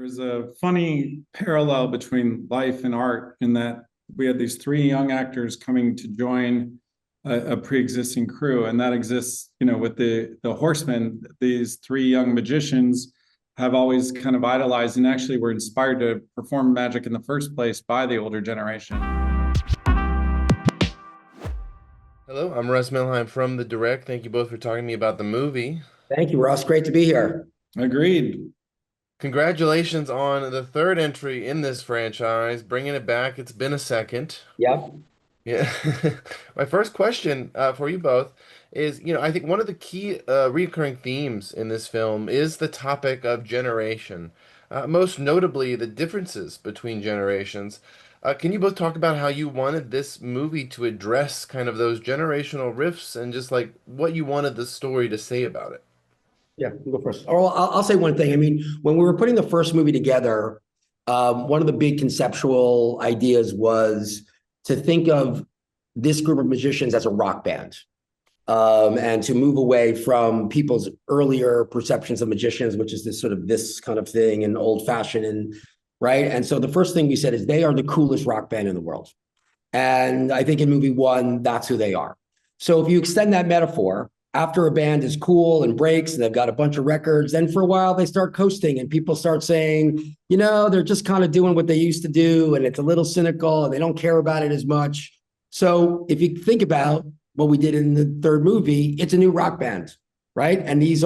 There's a funny parallel between life and art in that we had these three young actors coming to join a pre-existing crew, and that exists, with the Horsemen. These three young magicians have always kind of idolized and actually were inspired to perform magic in the first place by the older generation. Hello, I'm Russ Milheim from The Direct. Thank you both for talking to me about the movie. Thank you, Russ. Great to be here. Agreed. Congratulations on the third entry in this franchise, bringing it back. It's been a second. Yep. Yeah. My first question for you both is, I think one of the key recurring themes in this film is the topic of generation, most notably the differences between generations. Can you both talk about how you wanted this movie to address kind of those generational rifts and just like what you wanted the story to say about it? Yeah, you go first. Or I'll say one thing. I mean, when we were putting the first movie together, one of the big conceptual ideas was to think of this group of magicians as a rock band, and to move away from people's earlier perceptions of magicians, which is this kind of thing and old fashioned and right. And so the first thing we said is they are the coolest rock band in the world. And I think in movie one, that's who they are. So if you extend that metaphor, after a band is cool and breaks and they've got a bunch of records, then for a while they start coasting and people start saying, they're just kind of doing what they used to do and it's a little cynical and they don't care about it as much. So if you think about what we did in the third movie, it's a new rock band, right? And these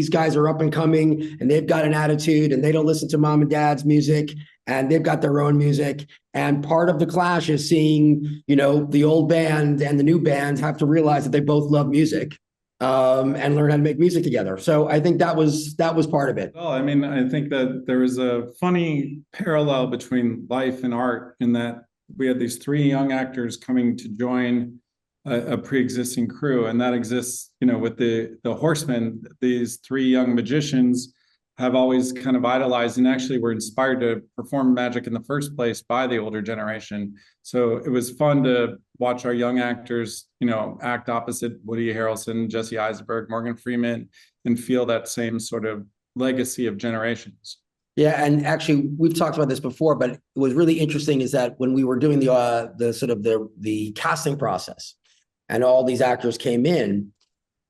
guys are up and coming and they've got an attitude and they don't listen to mom and dad's music and they've got their own music. And part of the clash is seeing, the old band and the new band have to realize that they both love music, and learn how to make music together. So I think that was part of it. Well, I mean, I think that there was a funny parallel between life and art in that we had these three young actors coming to join a pre-existing crew, and that exists, with the Horsemen. These three young magicians have always kind of idolized and actually were inspired to perform magic in the first place by the older generation. So it was fun to watch our young actors, act opposite Woody Harrelson, Jesse Eisenberg, Morgan Freeman, and feel that same sort of legacy of generations. Yeah, and actually, we've talked about this before, but it was really interesting is that when we were doing the casting process, and all these actors came in,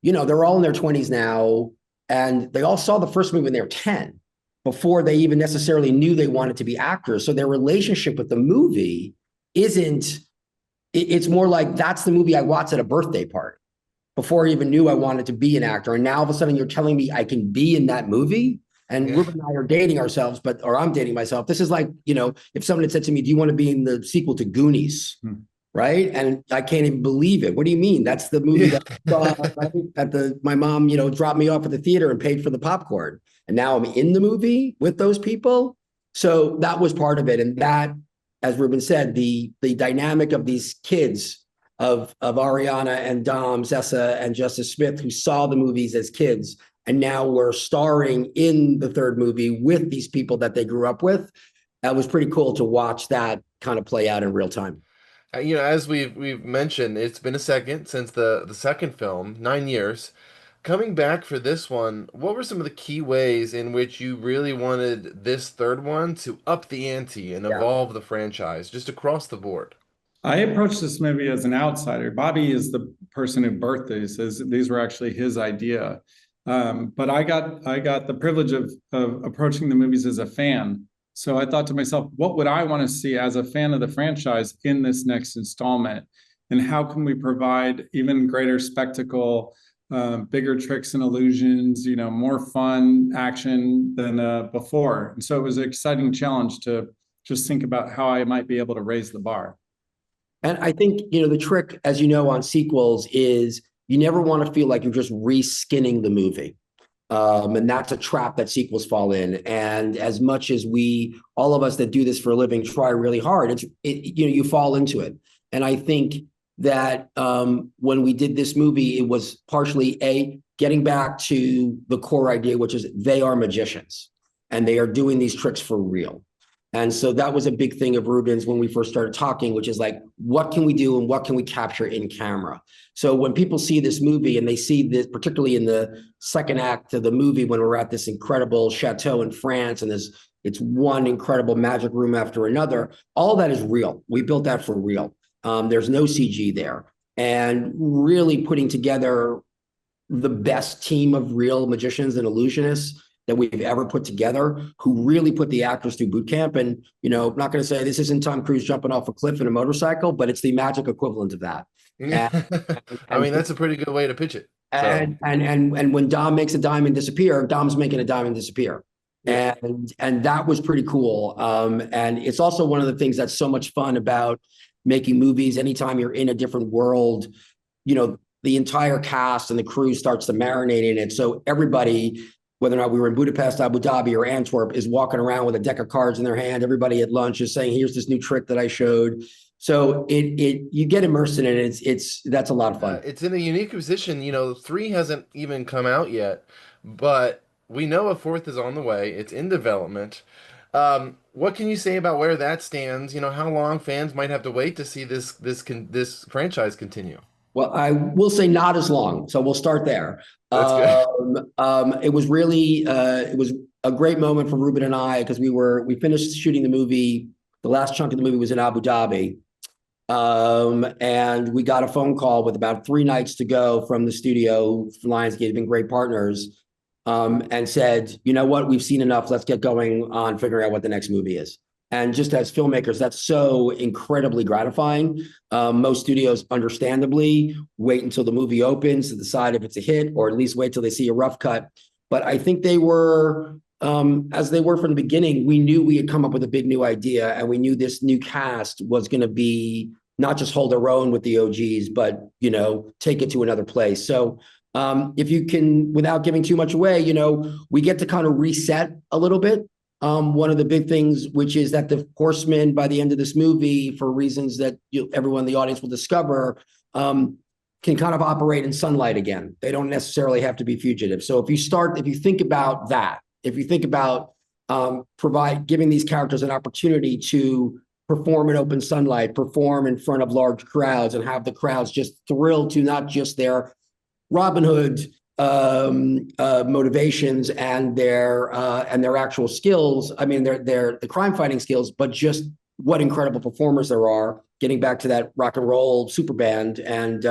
they're all in their 20s now, and they all saw the first movie when they were 10, before they even necessarily knew they wanted to be actors. So their relationship with the movie it's more like that's the movie I watched at a birthday party before I even knew I wanted to be an actor. And now all of a sudden you're telling me I can be in that movie? And yeah. Ruben and I are dating ourselves, or I'm dating myself. This is like, if someone had said to me, do you want to be in the sequel to Goonies? Right? And I can't even believe it. What do you mean? That's the movie that I saw my mom, dropped me off at the theater and paid for the popcorn. And now I'm in the movie with those people. So that was part of it. And that, as Ruben said, the dynamic of these kids of Ariana and Dom, Zessa and Justice Smith, who saw the movies as kids, and now we're starring in the third movie with these people that they grew up with. That was pretty cool to watch that kind of play out in real time. As we've mentioned, it's been a second since the second film, 9 years. Coming back for this one, what were some of the key ways in which you really wanted this third one to up the ante and evolve the franchise, just across the board? I approached this movie as an outsider. Bobby is the person who birthed these were actually his idea. But I got the privilege of approaching the movies as a fan. So I thought to myself, what would I want to see as a fan of the franchise in this next installment? And how can we provide even greater spectacle, bigger tricks and illusions, more fun action than before? And so it was an exciting challenge to just think about how I might be able to raise the bar. And I think, the trick, as you know, on sequels is you never want to feel like you're just reskinning the movie. And that's a trap that sequels fall in. And as much as all of us that do this for a living, try really hard, you fall into it. And I think that when we did this movie, it was partially getting back to the core idea, which is they are magicians and they are doing these tricks for real. And so that was a big thing of Ruben's when we first started talking, which is like, what can we do and what can we capture in camera? So when people see this movie and they see this, particularly in the second act of the movie, when we're at this incredible chateau in France and there's It's one incredible magic room after another. All that is real. We built that for real. There's no CG there. And really putting together the best team of real magicians and illusionists that we've ever put together, who really put the actors through boot camp. And, I'm not going to say this isn't Tom Cruise jumping off a cliff in a motorcycle, but it's the magic equivalent of that. I mean, that's a pretty good way to pitch it. And when Dom makes a diamond disappear, Dom's making a diamond disappear. Yeah. And that was pretty cool. And it's also one of the things that's so much fun about making movies. Anytime you're in a different world, the entire cast and the crew starts to marinate in it. So everybody, whether or not we were in Budapest, Abu Dhabi, or Antwerp, is walking around with a deck of cards in their hand. Everybody at lunch is saying, "Here's this new trick that I showed." So you get immersed in it. That's a lot of fun. It's in a unique position. 3 hasn't even come out yet, but we know a 4th is on the way. It's in development. What can you say about where that stands? How long fans might have to wait to see this franchise continue? Well, I will say not as long. So we'll start there. That's good. It was really it was a great moment for Ruben and I, because we finished shooting the movie. The last chunk of the movie was in Abu Dhabi. And we got a phone call with about 3 nights to go from the studio. Lionsgate have been great partners, and said, "You know what? We've seen enough. Let's get going on figuring out what the next movie is." And just as filmmakers, that's so incredibly gratifying. Most studios, understandably, wait until the movie opens to decide if it's a hit, or at least wait till they see a rough cut. But I think they were, as they were from the beginning, we knew we had come up with a big new idea, and we knew this new cast was going to be not just hold their own with the OGs, but, take it to another place. So if you can, without giving too much away, we get to kind of reset a little bit. One of the big things, which is that the Horsemen, by the end of this movie, for reasons that everyone in the audience will discover, can kind of operate in sunlight again. They don't necessarily have to be fugitives. So if you think about that, if you think about giving these characters an opportunity to perform in open sunlight, perform in front of large crowds, and have the crowds just thrilled to not just their Robin Hood motivations and their actual skills. I mean, they're the crime fighting skills, but just what incredible performers there are. Getting back to that rock and roll super band, and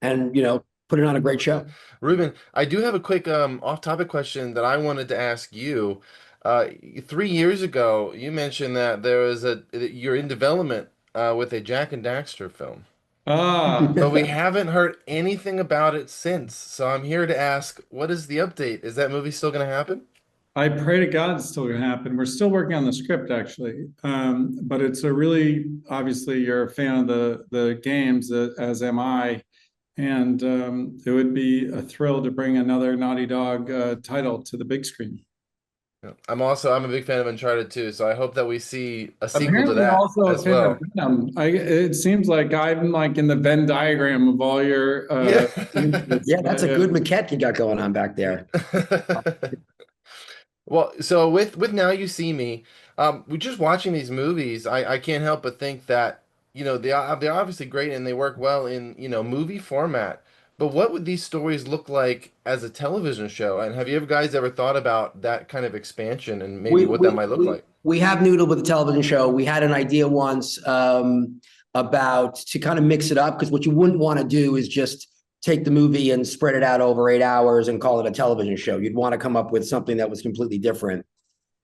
putting on a great show. Ruben, I do have a quick off-topic question that I wanted to ask you. 3 years ago, you mentioned that you're in development with a Jack and Daxter film. But we haven't heard anything about it since. So I'm here to ask, what is the update? Is that movie still going to happen? I pray to God it's still going to happen. We're still working on the script, actually. But it's obviously you're a fan of the games, as am I. And it would be a thrill to bring another Naughty Dog title to the big screen. I'm a big fan of Uncharted 2, so I hope that we see a sequel Apparently to that also as well. It seems like I'm like in the Venn diagram of all your Yeah, that's a good maquette you got going on back there. Well, so with Now You See Me, we're just watching these movies. I can't help but think that they're obviously great and they work well in movie format. But what would these stories look like as a television show? And have you guys ever thought about that kind of expansion and maybe what that might look like? We have noodled with a television show. We had an idea once about to kind of mix it up, because what you wouldn't want to do is just take the movie and spread it out over 8 hours and call it a television show. You'd want to come up with something that was completely different.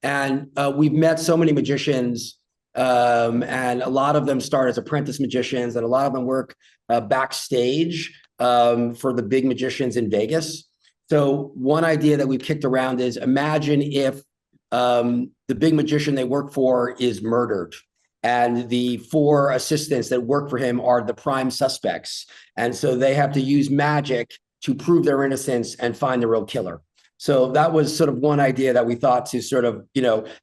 And we've met so many magicians, and a lot of them start as apprentice magicians, and a lot of them work backstage for the big magicians in Vegas. So one idea that we've kicked around is, imagine if the big magician they work for is murdered, and the 4 assistants that work for him are the prime suspects. And so they have to use magic to prove their innocence and find the real killer. So that was sort of one idea that we thought to sort of,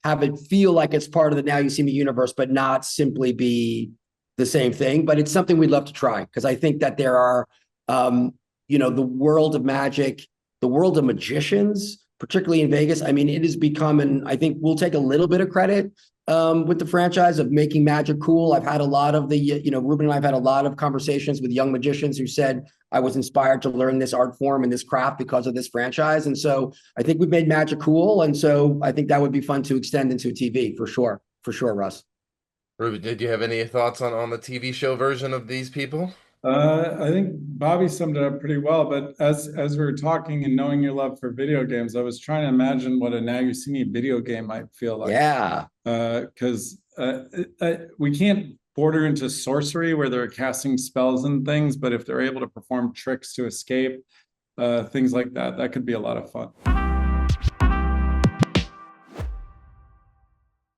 have it feel like it's part of the Now You See Me universe, but not simply be the same thing. But it's something we'd love to try, because I think that there are, the world of magic, the world of magicians, particularly in Vegas. I mean, it has become, and I think we'll take a little bit of credit, with the franchise of making magic cool. I've had a lot of Ruben and I've had a lot of conversations with young magicians who said, I was inspired to learn this art form and this craft because of this franchise. And so I think we've made magic cool. And so I think that would be fun to extend into TV for sure. For sure, Russ. Ruben, did you have any thoughts on the TV show version of these people? I think Bobby summed it up pretty well, but as we were talking and knowing your love for video games, I was trying to imagine what a Now You See Me video game might feel like. Yeah. Because we can't border into sorcery where they're casting spells and things, but if they're able to perform tricks to escape, things like that, that could be a lot of fun.